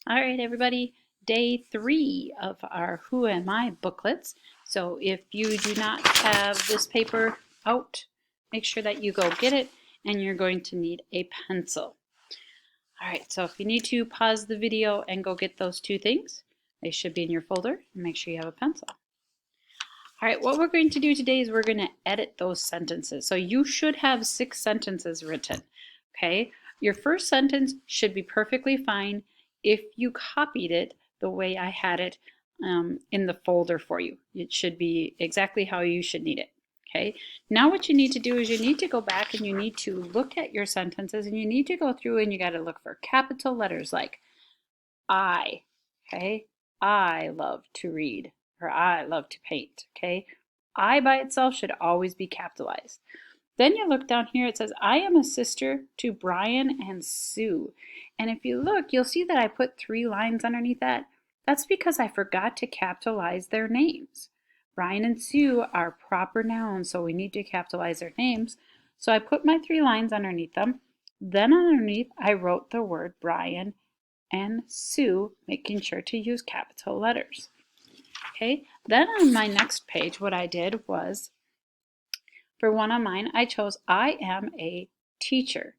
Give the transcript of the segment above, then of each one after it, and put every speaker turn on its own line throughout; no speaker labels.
All right, everybody, day 3 of our Who Am I booklets. So if you do not have this paper out, make sure that you go get it, and you're going to need a pencil. All right, so if you need to, pause the video and go get those two things. They should be in your folder, and make sure you have a pencil. All right, what we're going to do today is we're going to edit those sentences. So you should have 6 sentences written, okay? Your first sentence should be perfectly fine if you copied it the way I had it in the folder for you. It should be exactly how you should need it, okay? Now what you need to do is you need to go back and you need to look at your sentences, and you need to go through and you got to look for capital letters like I, okay? I love to read, or I love to paint, okay? I by itself should always be capitalized. Then you look down here, it says, I am a sister to Brian and Sue. And if you look, you'll see that I put 3 lines underneath that. That's because I forgot to capitalize their names. Brian and Sue are proper nouns, so we need to capitalize their names. So I put my 3 lines underneath them. Then underneath, I wrote the word Brian and Sue, making sure to use capital letters. Okay, then on my next page, what I did was, for one of mine, I chose I am a teacher.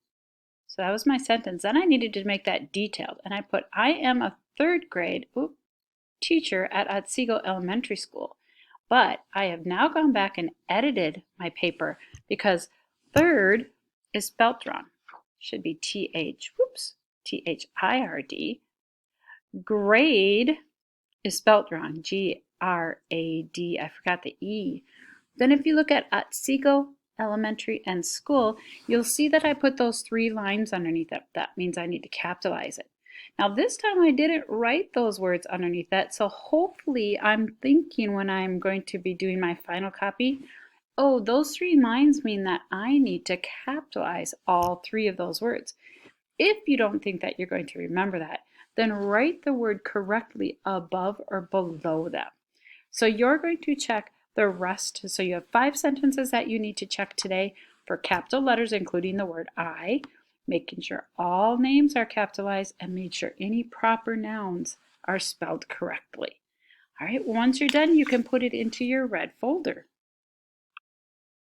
So that was my sentence. Then I needed to make that detailed, and I put I am a 3rd grade teacher at Otsego Elementary School. But I have now gone back and edited my paper because third is spelt wrong. Should be T-H-I-R-D. Grade is spelt wrong, G-R-A-D. I forgot the E. Then if you look at Otsego Elementary and School, you'll see that I put those 3 lines underneath it. That means I need to capitalize it. Now this time I didn't write those words underneath that, so hopefully I'm thinking when I'm going to be doing my final copy, oh, those 3 lines mean that I need to capitalize all 3 of those words. If you don't think that you're going to remember that, then write the word correctly above or below them. So you're going to check the rest. So you have 5 sentences that you need to check today for capital letters, including the word I, making sure all names are capitalized, and make sure any proper nouns are spelled correctly. All right, once you're done, you can put it into your red folder.